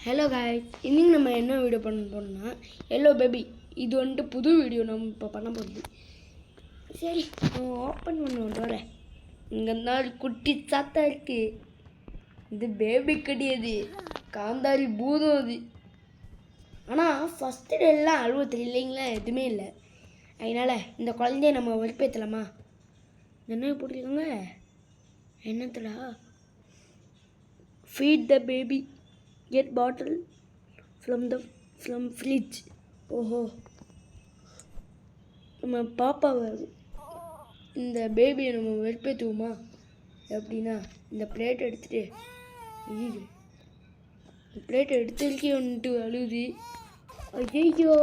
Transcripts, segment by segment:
Hello guys, இன்னைக்கு நம்ம என்ன வீடியோ பண்ண போனோம்னா ஹலோ பேபி. இது வந்துட்டு புது வீடியோ நம்ம இப்போ பண்ண போகுது. சரி, ஓப்பன் பண்ணுவோம் டோரை. இங்கே இருந்தால் குட்டி சாத்தா இருக்கு. இது பேபி கிடையாது, காந்தாரி பூதம் அது. ஆனால் ஃபஸ்ட்டு டேலாம் அழுவத்தில் இல்லைங்களா, எதுவுமே இல்லை. அதனால் இந்த குழந்தைய நம்ம வெறுப்பேற்றலாமா? என்ன போட்டிருக்காங்க, என்னத்தடா? Feed the baby, get bottle from fridge. ஓஹோ, நம்ம பாப்பாவை இந்த பேபியை நம்ம வெறுப்பேற்றுவோமா? எப்படின்னா இந்த பிளேட் எடுத்துகிட்டு, ஐயோ பிளேட்டை எடுத்துருக்கே வந்துட்டு அழுகுது. ஐயோ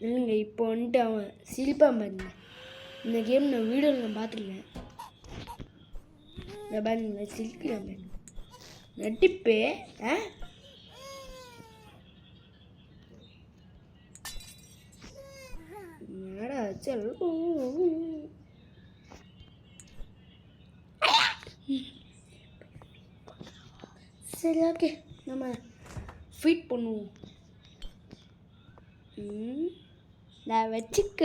இல்லைங்க, இப்போ வந்துட்டு அவன் சிரிப்பான் பாருங்க. இந்த கேம் நான் வீடியோவில் நான் பார்த்துருக்கேன். இந்த பாருங்க சிரிக்கிறான் பாருங்க, நட்டிப்பே. என்னடா சல். சரி, ஓகே, நம்ம ஃபீட் பண்ணுவோம். நான் வச்சுக்க.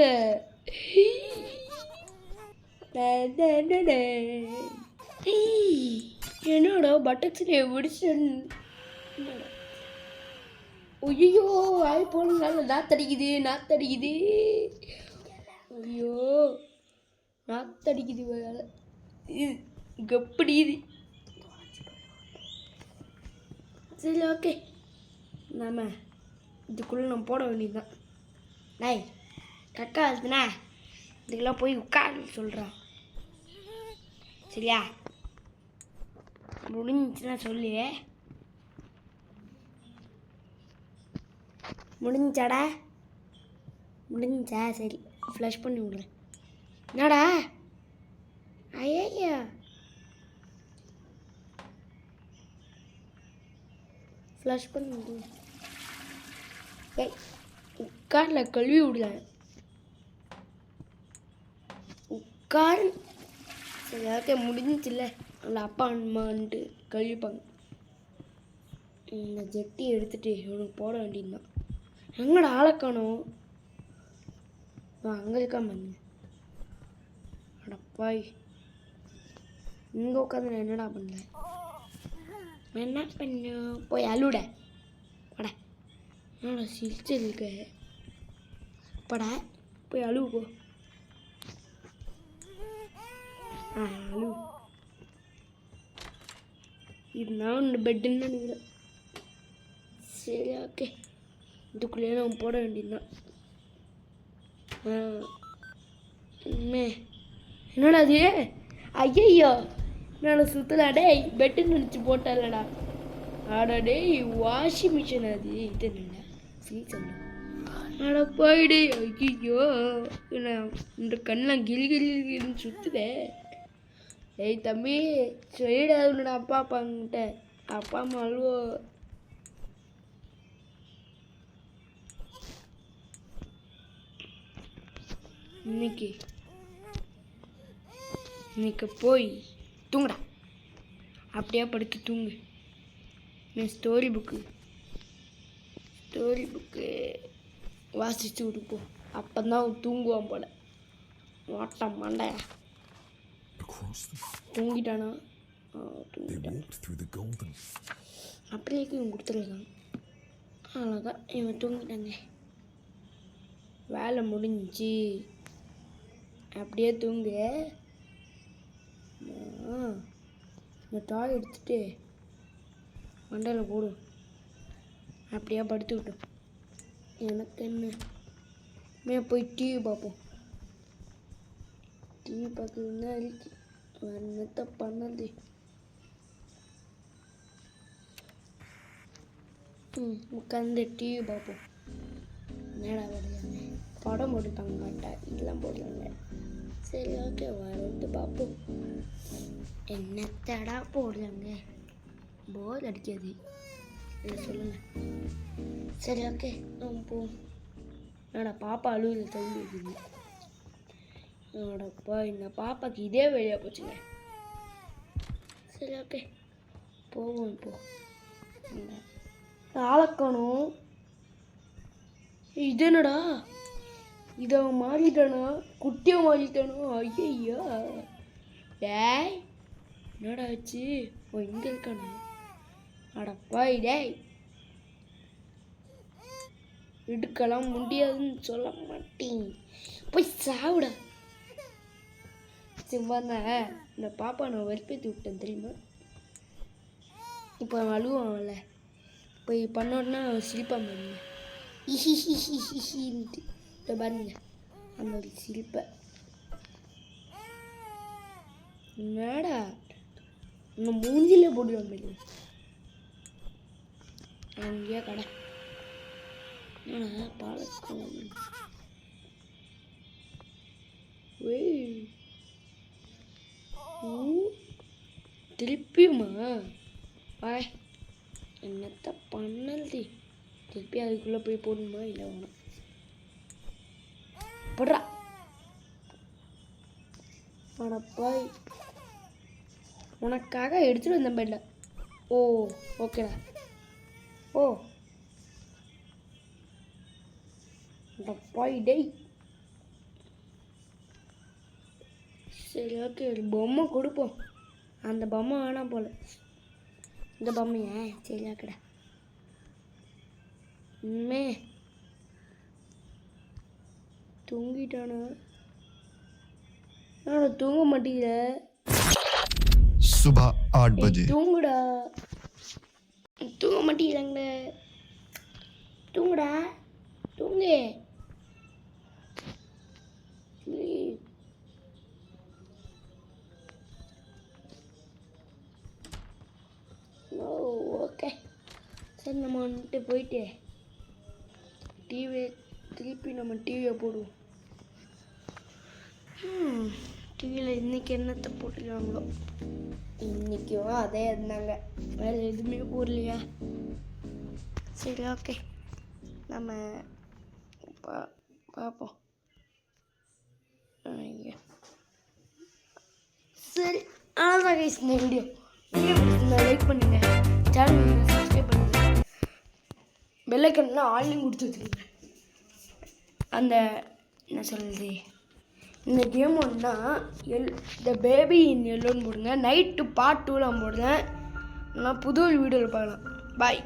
என்னோட பட்டக்ஸ்லேயே பிடிச்சு. ஐயோ, வாய் போனால நாத்தடிக்குது. ஐயோ, நாத்தடிக்குது வேலை. எப்படி இது? சரி, ஓகே, நாம இதுக்குள்ளே நம்ம போட வேண்டியதுதான். நாய் கக்கா இருக்குண்ணா, இதுக்கெல்லாம் போய் உட்காரு சொல்கிறான். சரியா? முடிஞ்சுன்னா சொல்லு. முடிஞ்சாடா? முடிஞ்சா? சரி, ஃப்ளஷ் பண்ணி விடுறேன். என்னடா? ஐயா, ஃப்ளஷ் பண்ணி விடு. உட்கார்ல கழுவி விடல, உட்கார். சரி, ஓகே, முடிஞ்சில்ல. அந்த அப்பா அம்மான்ட்டு கழுவிப்பாங்க. இந்த ஜெட்டி எடுத்துகிட்டு இவனுக்கு போட வேண்டியதுதான். எங்கடா ஆளை காணோம்? அங்கே இருக்கா பாருங்க. அடப்பாய், இங்கே உட்காந்து நான் என்னடா பண்ணல? என்ன பண்ண? போய் அழுட பட. என்னோட சிரிச்சு இருக்க பட, போய் அழுவு. அழு. இதுதான் இந்த பெட்டுன்னு நினைக்கிறேன். சரி, ஓகே, இதுக்குள்ளேயே நம்ம போட வேண்டியதுதான். என்னடா அது? ஐயோ, என்னோட சுத்தலாடே பெட்டுன்னு நினச்சி போட்டாலடா. ஆடாடே, வாஷிங் மிஷின் அது. இது என்ன ஃப்ரீஸ் அட போயிடு. ஐயோ, என்ன இந்த கண்ணெலாம் கிளின்னு சுற்றுதே. ஏய் தம்பி, சொல்லிடா உன்னோட அப்பா அப்பாங்கிட்ட. அப்பா அம்மா அழுவோ. இன்னைக்கு போய் தூங்குடா. அப்படியே படுத்து தூங்கு. ஸ்டோரி புக்கு வாசிச்சு கொடுப்போம். அப்போதான் தூங்குவான் போல. ஓட்டம் மாண்டையா தூங்கிட்டானா? அப்படியே இவன் கொடுத்துருக்கான். அவ்வளோதான், இவன் தூங்கிட்டாங்க. வேலை முடிஞ்சு. அப்படியே தூங்கு. இந்த டாய் எடுத்துட்டு மண்டையில் போடும். அப்படியே படுத்து விட்டோம். எனக்கு என்ன, போய் டிவி பார்ப்போம். டிவி பார்க்குறதுன்னா இருக்கு, என்னத்த பண்ணது? உட்காந்து டிவி பார்ப்போம். என்னடா போடுறாங்க? படம் போட்டுருப்பாங்க, மாட்டா இதெல்லாம் போடுறாங்க. சரி, ஓகே, வந்து பார்ப்போம். என்னத்தடா போடுறாங்க? போர் அடிக்காது இல்லை சொல்லுங்க. சரி, ஓகே, போவோம். என்னடா பாப்பா அழுகுது, தள்ளி இருக்குது. என்னோடப்பா, இந்த பாப்பாக்கு இதே வழியாக போச்சுங்க. சரி, ஓகே, போவோம் இப்போ. ஆளக்கணும். இது என்னடா, இதை மாறிட்டானா, குட்டியை மாறிட்டானோ? ஐயா டேய், என்னடா ஆச்சு? ஓ இங்கே இருக்கானு. அடப்பா டேய், எடுக்கலாம் முடியாதுன்னு சொல்ல மாட்டேன், போய் சாவிடா. சரி வந்த இந்த பாப்பா நான் வெறுப்பேற்றி விட்டேன் தெரியுமா? இப்போ அவன் அழுவான்ல, போய் பண்ணோன்னா சிரிப்பான் பாருங்க, இஹிஹிஹிஹின்ட்டு. இப்போ பாருங்க அந்த ஒரு சிரிப்பை. என்னடா உங்கள் மூஞ்சிலே போடுவான் பாருங்க. அங்கேயா கடை பாலக்கம். திருப்பியுமா? வாய் என்னத்த பண்ணல்தி, திருப்பி அதுக்குள்ளே போய் போடணுமா? இல்லை வேணாம், போடுறா. அடப்பாய், உனக்காக எடுத்துட்டு வந்தேன் பெட்டில். ஓ ஓகேடா. ஓ அடப்பாய் டேய். சரி ஓகே, ஒரு பொம்மை கொடுப்போம். அந்த பொம்மை வேணாம் போல, இந்த பொம்மையா? சரி ஓகேடா. உண்மே தூங்கிட்டானா? தூங்க மாட்டேங்கிற. सुबह 8 बजे தூங்குடா, தூங்க மாட்டேங்கிறாங்க. தூங்குடா, தூங்கு. ஓகே சரி, நம்ம வந்துட்டு போயிட்டு திருப்பி நம்ம டிவியை போடுவோம். டிவியில் இன்றைக்கி என்னத்தை போட்டுருக்காங்களோ, இன்றைக்கும் அதே இருந்தாங்க, வேறு எதுவுமே போடலையா? சரி ஓகே, நம்ம பார்ப்போம். சரி அவ்வளோதான் கைஸ் இந்த வீடியோ. லைக் பண்ணுங்க, சேனல் சப்ஸ்கிரைப் பண்ணுங்க, பெல் ஐக்கன்லாம் ஆன்லைன் கொடுத்து வச்சுருங்க. அந்த என்ன சொல்கிறது, இந்த கேம் ஒன்றா த பேபி இன் எல்லோன்னு போடுங்க. நைட்டு பார்ட் 2 போடுறேன். நான் புது வீடியோவில் பார்க்கலாம். பாய்.